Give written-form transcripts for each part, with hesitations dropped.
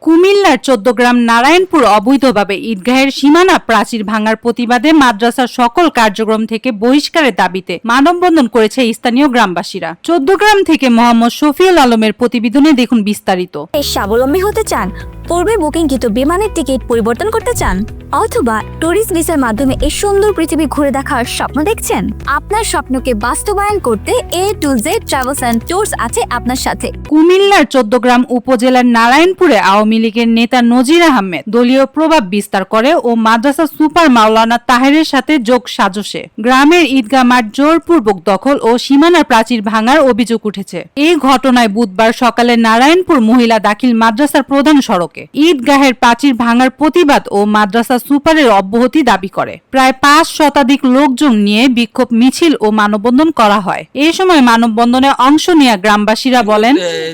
কুমিল্লার ১৪ গ্রাম নারায়ণপুর অবৈধভাবে ঈদগাহের সীমানা প্রাচীর ভাঙার প্রতিবাদে মাদ্রাসার সকল কার্যক্রম থেকে বহিষ্কারের দাবিতে মানববন্ধন করেছে স্থানীয় গ্রামবাসীরা। ১৪ গ্রাম থেকে মোহাম্মদ শফিউল আলমের প্রতিবেদনে দেখুন বিস্তারিত। স্বাবলম্বী হতে চান, পূর্বে বুকিংকৃত বিমানের টিকিট পরিবর্তন করতে চান, অথবা ট্যুরিস্ট ভিসার মাধ্যমে এই সুন্দর পৃথিবী ঘুরে দেখার স্বপ্ন দেখছেন? আপনার স্বপ্নকে বাস্তবায়ন করতে A to Z travels and tours আছে আপনার সাথে। কুমিল্লার ১৪ গ্রাম উপজেলার নারায়ণপুরে আওয়ামী লীগের নেতা নজির আহমেদ দলীয় প্রভাব বিস্তার করে ও মাদ্রাসা সুপার মাওলানা তাহেরের সাথে যোগ সাজসে গ্রামের ঈদগাহ মাঠ জোরপূর্বক দখল ও সীমানার প্রাচীর ভাঙার অভিযোগ উঠেছে। এই ঘটনায় বুধবার সকালে নারায়ণপুর মহিলা দাখিল মাদ্রাসার প্রধান সড়কে ঈদগাহের প্রাচীর ভাঙার প্রতিবাদ ও মাদ্রাসা সুপারের অব্যাহতি দাবি করে প্রায় ৫ শতাধিক লোকজন নিয়ে বিক্ষোভ মিছিল ও মানববন্ধন করা হয়। এই সময় মানববন্ধনে অংশ নিয়ে গ্রামবাসীরা বলেন,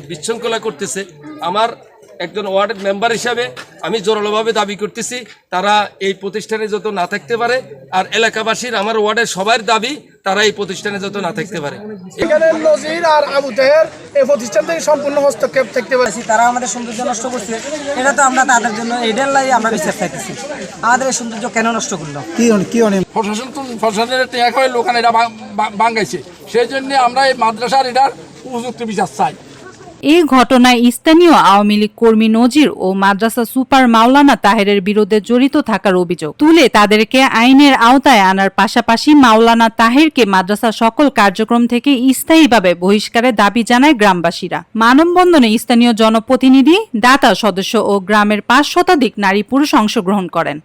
বিশৃঙ্খলা করতেছে। আমার একজন ওয়ার্ডের মেম্বার হিসাবে আমি জোরালোভাবে দাবি করতেছি তারা এই প্রতিষ্ঠানে যত না থাকতে পারে, আর এলাকাবাসীর আমার ওয়ার্ডের সবার দাবি তারা এই প্রতিষ্ঠানে যত না থাকতে পারে। এখানে নজির আর আবু তাহের এই প্রতিষ্ঠান থেকে সম্পূর্ণ হস্তক্ষেপ থাকতে পারে। তারা আমাদের সৌন্দর্য নষ্ট করছে, এটা তো আমরা তাদের জন্য এইটার লাই আমরা বিচার চাইতেছি। আমাদের এই সৌন্দর্য কেন নষ্ট করলো? কি অনেক প্রশাসনের টেক হয়ে লোকান এটা ভাঙাইছে, সেই জন্য আমরা এই মাদ্রাসার এটার উপযুক্ত বিচার চাই। এই ঘটনায় স্থানীয় আওয়ামী লীগ কর্মী নজির ও মাদ্রাসা সুপার মাওলানা তাহেরের বিরুদ্ধে জড়িত থাকার অভিযোগ তুলে তাদেরকে আইনের আওতায় আনার পাশাপাশি মাওলানা তাহেরকে মাদ্রাসার সকল কার্যক্রম থেকে স্থায়ীভাবে বহিষ্কারের দাবি জানায় গ্রামবাসীরা। মানববন্ধনে স্থানীয় জনপ্রতিনিধি, দাতা সদস্য ও গ্রামের ৫ শতাধিক নারী পুরুষ অংশগ্রহণ করেন।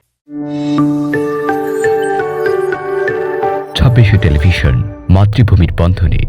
২৬ টেলিভিশন, মাতৃভূমির বন্ধনে।